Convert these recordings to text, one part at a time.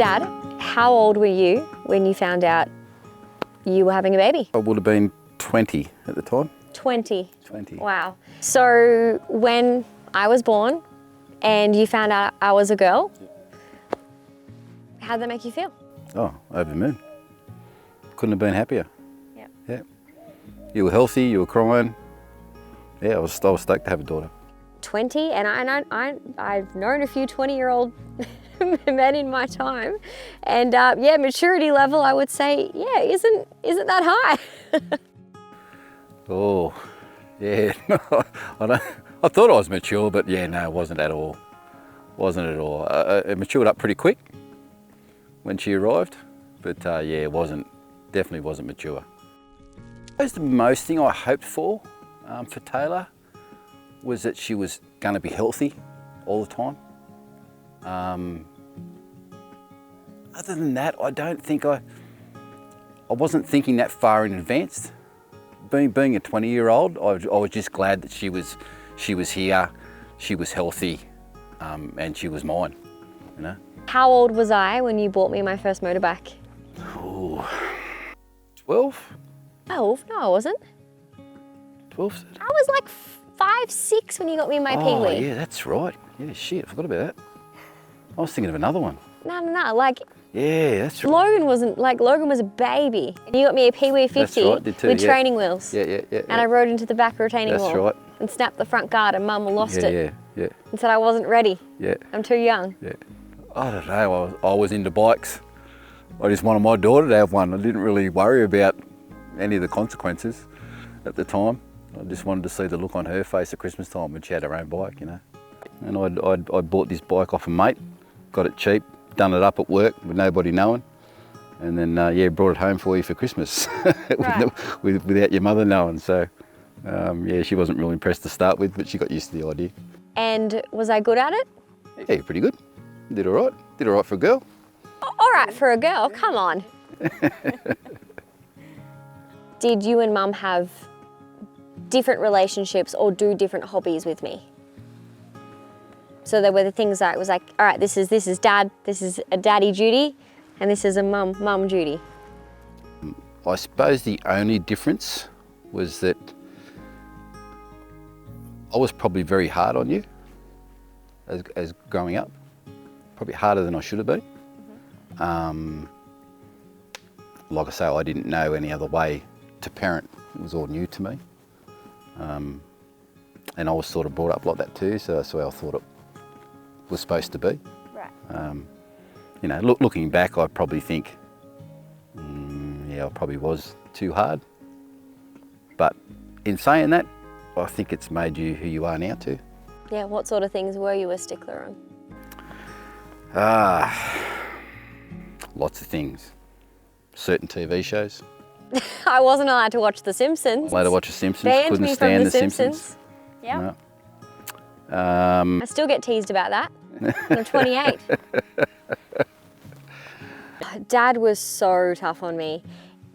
Dad, how old were you when you found out you were having a baby? I would have been 20 at the time. 20. 20. Wow. So when I was born and you found out I was a girl, how'd that make you feel? Oh, over the moon. Couldn't have been happier. Yeah. Yeah. You were healthy, you were crying. Yeah, I was stoked to have a daughter. 20, and I've known a few 20-year-old men in my time, and yeah, maturity level, I would say, yeah, isn't that high? Oh, yeah. I thought I was mature, but yeah, no, it wasn't at all. Wasn't at all. It matured up pretty quick when she arrived, but yeah, definitely wasn't mature. I suppose the most thing I hoped for Taylor was that she was going to be healthy all the time. Other than that, I don't think I wasn't thinking that far in advance. Being a 20-year-old, I was just glad that she was here, she was healthy, and she was mine, you know. How old was I when you bought me my first motorbike? Oh, 12? 12? No, I wasn't. 12? I was like 5, 6 when you got me my Pee-wee. Oh, yeah, that's right. Yeah, shit, I forgot about that. I was thinking of another one. No, like, yeah, that's right. Logan was a baby. And you got me a Pee-wee 50 that's right, did too, with yeah. training wheels. Yeah. And I rode into the back retaining wall. That's right. And snapped the front guard, and Mum lost it. Yeah. And said I wasn't ready. Yeah. I'm too young. Yeah. I don't know, I was into bikes. I just wanted my daughter to have one. I didn't really worry about any of the consequences at the time. I just wanted to see the look on her face at Christmas time when she had her own bike, you know. And I bought this bike off a mate, got it cheap, done it up at work with nobody knowing, and then yeah, brought it home for you for Christmas Right. without your mother knowing. So yeah, she wasn't really impressed to start with, but she got used to the idea. And was I good at it? Yeah, you're pretty good. Did all right. Did all right for a girl. All right for a girl, come on. Did you and Mum have different relationships or do different hobbies with me? So there were the things that it was like, all right, this is Dad, this is a daddy duty, and this is a mum duty. I suppose the only difference was that I was probably very hard on you as growing up, probably harder than I should have been. Like I say, I didn't know any other way to parent. It was all new to me. And I was sort of brought up like that too, so that's the way I thought it was supposed to be. Right. You know, looking back, I probably think, yeah, I probably was too hard. But in saying that, I think it's made you who you are now too. Yeah, what sort of things were you a stickler on? Lots of things. Certain TV shows. I wasn't allowed to watch The Simpsons. Allowed to watch The Simpsons. Banned Couldn't me stand from The Simpsons. Yeah. No. I still get teased about that. And I'm 28. Dad was so tough on me.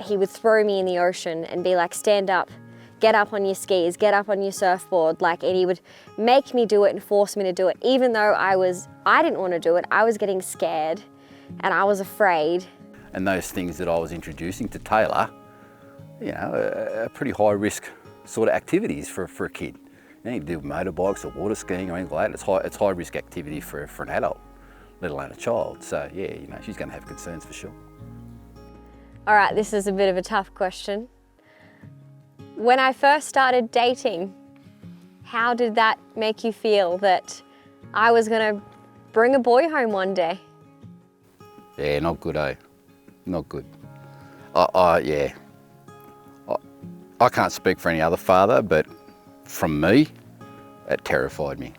He would throw me in the ocean and be like, stand up, get up on your skis, get up on your surfboard. Like, and he would make me do it and force me to do it. Even though I didn't want to do it, I was getting scared and I was afraid. And those things that I was introducing to Taylor, you know, are pretty high risk sort of activities for a kid. You need to do motorbikes or water skiing or anything like that. It's high risk activity for an adult, let alone a child. So yeah, you know, she's going to have concerns for sure. All right, this is a bit of a tough question. When I first started dating, how did that make you feel that I was going to bring a boy home one day? Yeah, not good, eh? Not good. Yeah. I can't speak for any other father, but from me, it terrified me.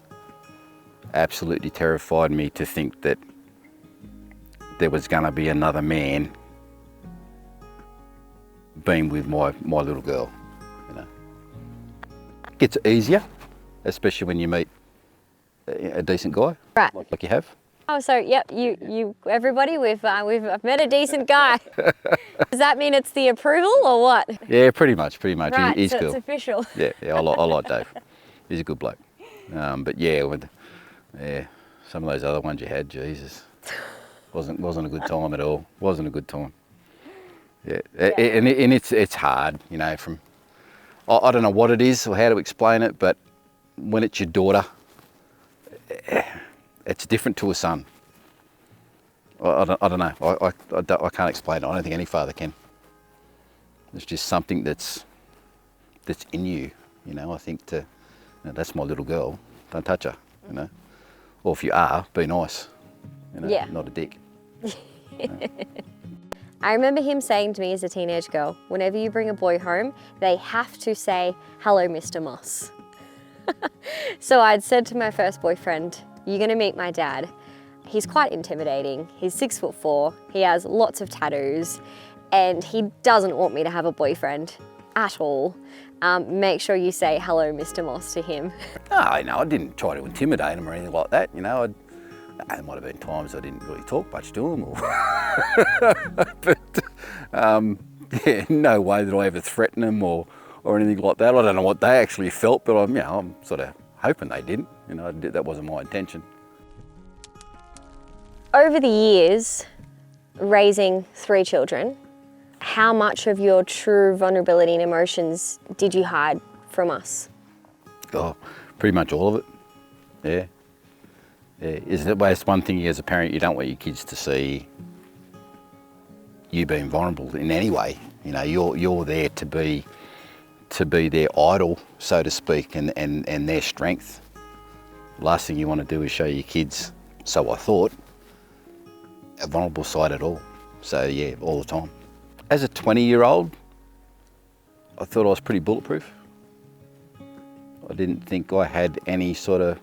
Absolutely terrified me to think that there was going to be another man being with my little girl. You know, it gets easier, especially when you meet a decent guy, Right. like you have. Oh, so yep, you everybody, I've met a decent guy. Does that mean it's the approval or what? Yeah, pretty much. Right, He's so cool. it's official. Yeah, I like Dave. He's a good bloke. But yeah, some of those other ones you had, Jesus. Wasn't a good time at all. Wasn't a good time. Yeah, and it's hard, you know. From I don't know what it is or how to explain it, but when it's your daughter, it's different to a son. I don't know. I can't explain it. I don't think any father can. It's just something that's in you, you know. I think that's my little girl. Don't touch her, you know. Or if you are, be nice, you know. Yeah. Not a dick. I remember him saying to me as a teenage girl, whenever you bring a boy home, they have to say, "Hello, Mr. Moss." So I'd said to my first boyfriend, "You're gonna meet my dad. He's quite intimidating. He's 6'4". He has lots of tattoos, and he doesn't want me to have a boyfriend at all. Make sure you say, 'Hello, Mr. Moss' to him." No, I didn't try to intimidate him or anything like that, you know. There might have been times I didn't really talk much to him, but yeah, no way that I ever threatened him or anything like that. I don't know what they actually felt, but I'm sort of hoping they didn't. You know, that wasn't my intention. Over the years, raising 3 children, how much of your true vulnerability and emotions did you hide from us? Oh, pretty much all of it. Yeah. It's one thing as a parent, you don't want your kids to see you being vulnerable in any way. You know, you're there to be their idol, so to speak, and their strength. The last thing you want to do is show your kids, so I thought, a vulnerable side at all. So yeah, all the time. As a 20-year-old, I thought I was pretty bulletproof. I didn't think I had any sort of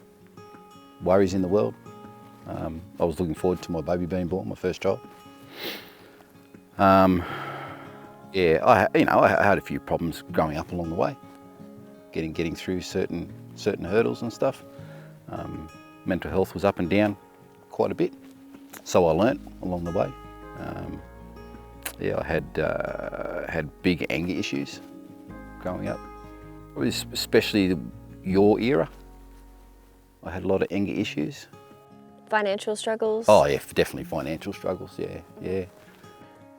worries in the world. I was looking forward to my baby being born, my first child. Yeah, I had a few problems growing up along the way, getting through certain hurdles and stuff. Mental health was up and down quite a bit, so I learnt along the way. Yeah, I had big anger issues growing up. It was especially your era. I had a lot of anger issues. Financial struggles? Oh yeah, definitely financial struggles, yeah.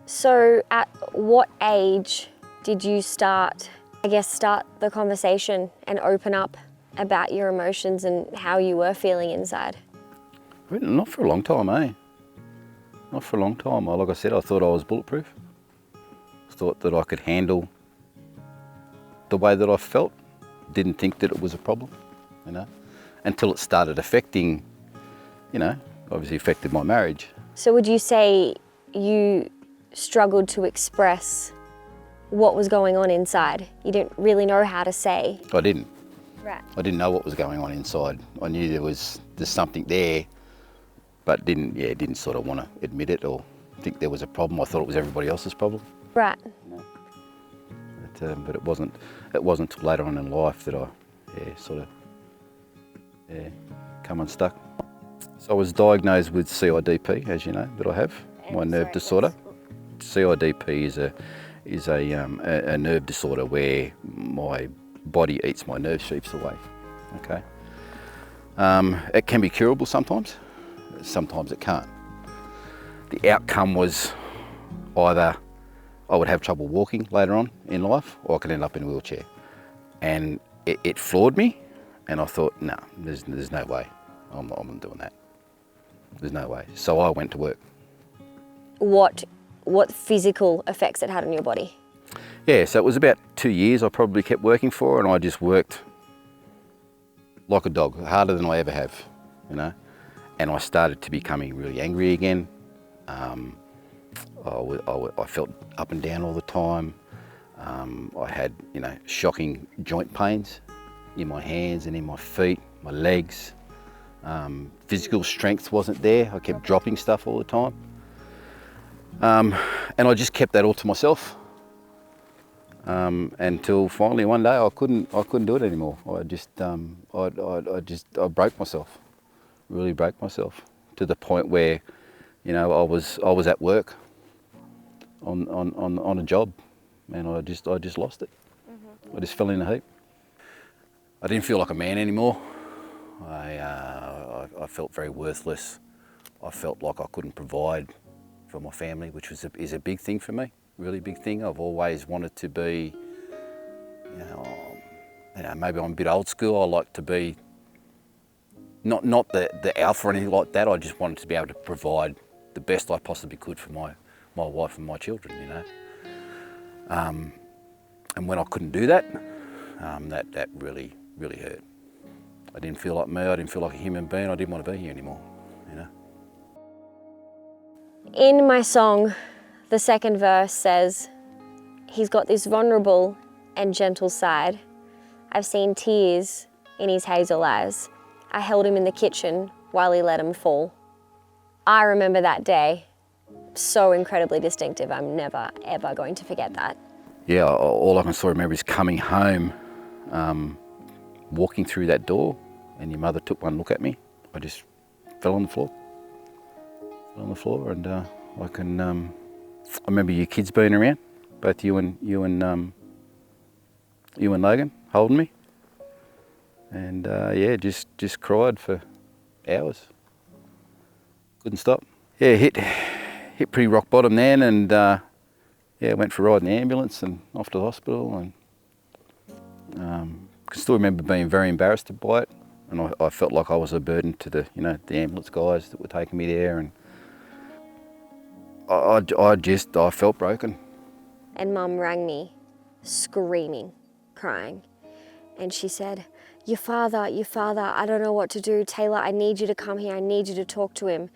So at what age did you start the conversation and open up about your emotions and how you were feeling inside? Not for a long time, eh? Not for a long time. Like I said, I thought I was bulletproof. I thought that I could handle the way that I felt. Didn't think that it was a problem, you know, until it started affecting, you know, obviously affected my marriage. So would you say you struggled to express what was going on inside? You didn't really know how to say? I didn't. Right. I didn't know what was going on inside. I knew there's something there, but didn't sort of want to admit it or think there was a problem. I thought it was everybody else's problem. Right. You know? But it wasn't until later on in life that I come unstuck. So I was diagnosed with CIDP, as you know, that I have, my nerve disorder. CIDP is a nerve disorder where my body eats my nerve sheaths away. Okay. It can be curable sometimes it can't. The outcome was either I would have trouble walking later on in life, or I could end up in a wheelchair. And it floored me, and I thought, no, there's no way. I'm not doing that. There's no way. So I went to work. What physical effects it had on your body? Yeah, so it was about 2 years I probably kept working for, and I just worked like a dog, harder than I ever have, you know. And I started to becoming really angry again. I felt up and down all the time. I had, you know, shocking joint pains in my hands and in my feet, my legs. Physical strength wasn't there. I kept dropping stuff all the time. And I just kept that all to myself. Until finally one day I couldn't do it anymore. I broke myself, really broke myself, to the point where, you know, I was at work on a job, and I just lost it. Mm-hmm. I just fell in a heap. I didn't feel like a man anymore. I felt very worthless. I felt like I couldn't provide for my family, which is a big thing for me, really big thing. I've always wanted to be, maybe I'm a bit old school. I like to be not the alpha or anything like that. I just wanted to be able to provide the best I possibly could for my wife and my children, And when I couldn't do that, that really, really hurt. I didn't feel like me, I didn't feel like a human being, I didn't want to be here anymore, In my song, the second verse says, he's got this vulnerable and gentle side. I've seen tears in his hazel eyes. I held him in the kitchen while he let him fall. I remember that day, so incredibly distinctive. I'm never, ever going to forget that. Yeah, all I can sort of remember is coming home, walking through that door, and your mother took one look at me. I just fell on the floor. And I remember your kids being around, both you and Logan holding me, and just cried for hours. Couldn't stop. Yeah, hit pretty rock bottom then, and went for a ride in the ambulance and off to the hospital, and I can still remember being very embarrassed by it, and I felt like I was a burden to the ambulance guys that were taking me there, and I felt broken. And Mum rang me, screaming, crying, and she said, your father, I don't know what to do. Taylor, I need you to come here. I need you to talk to him.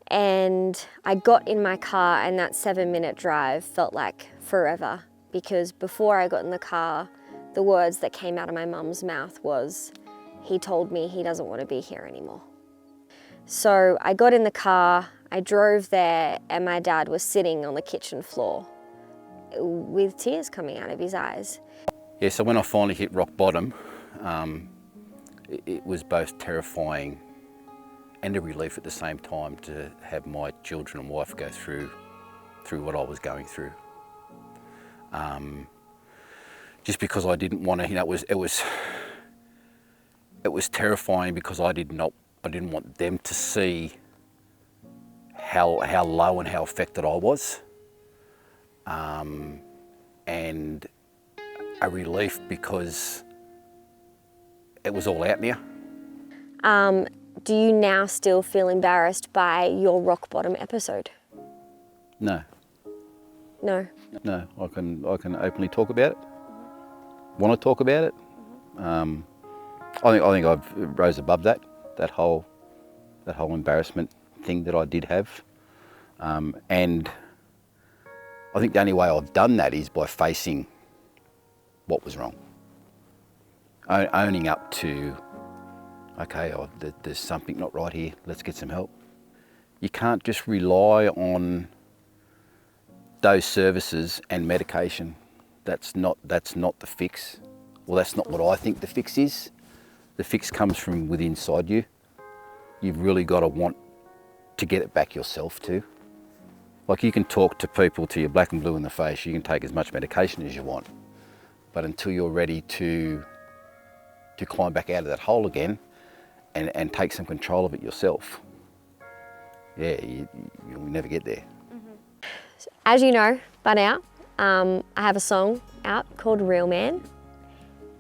And I got in my car, and that 7-minute drive felt like forever, because before I got in the car, the words that came out of my mum's mouth was, he told me he doesn't want to be here anymore. So I got in the car, I drove there, and my dad was sitting on the kitchen floor with tears coming out of his eyes. Yeah, so when I finally hit rock bottom, it was both terrifying and a relief at the same time to have my children and wife go through what I was going through. Just because I didn't want to, it was terrifying because I didn't want them to see how low and how affected I was, and a relief because it was all out now. Do you now still feel embarrassed by your rock bottom episode? No. No? No, I can openly talk about it. Want to talk about it. I think I've rose above that whole embarrassment thing that I did have. And I think the only way I've done that is by facing what was wrong. Owning up to, okay, there's something not right here, let's get some help. You can't just rely on those services and medication. That's not the fix. Well, that's not what I think the fix is. The fix comes from within inside you. You've really got to want to get it back yourself too. Like, you can talk to people till you're black and blue in the face, you can take as much medication as you want, but until you're ready to climb back out of that hole again and take some control of it yourself, you'll never get there. Mm-hmm. As you know by now, I have a song out called Real Man,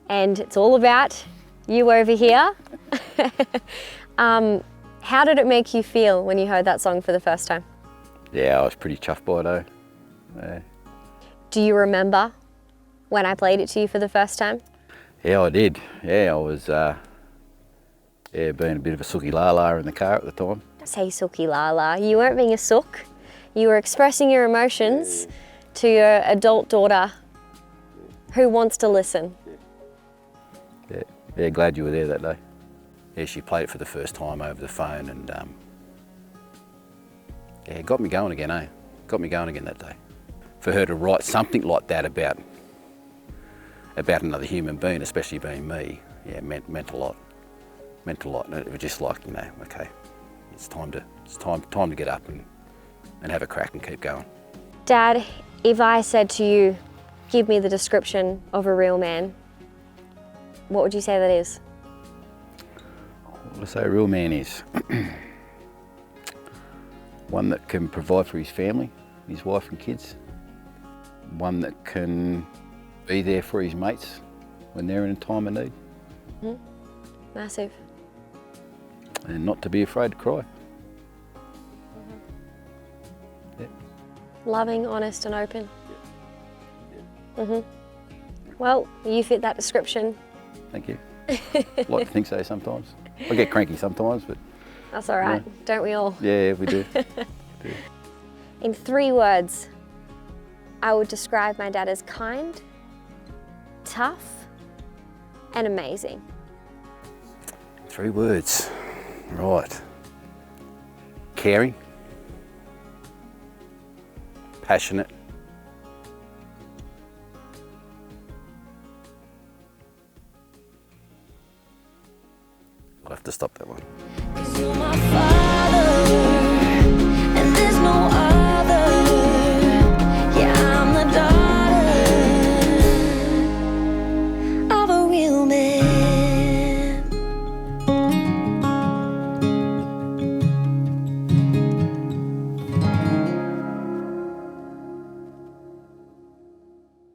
and it's all about you over here. How did it make you feel when you heard that song for the first time? Yeah, I was pretty chuffed by it, Yeah. Do you remember when I played it to you for the first time? Yeah, I did. Yeah, I was being a bit of a sookie la-la in the car at the time. Say sookie la-la. You weren't being a sook. You were expressing your emotions to your adult daughter who wants to listen. Yeah, glad you were there that day. Yeah, she played it for the first time over the phone, and it got me going again, Got me going again that day. For her to write something like that about another human being, especially being me, meant a lot. Meant a lot. And it was just like, okay, it's time to get up and have a crack and keep going. Dad, if I said to you, give me the description of a real man, what would you say that is? What would I say a real man is? One that can provide for his family, his wife and kids. One that can be there for his mates when they're in a time of need. Massive. And not to be afraid to cry. Yeah. Loving, honest and open. Well, you fit that description. Thank you. I like to think so sometimes. I get cranky sometimes, but... That's all right, don't we all? Yeah, we do. In 3 words, I would describe my dad as kind, tough and amazing. 3 words, right. Caring, passionate, I'll have to stop that one.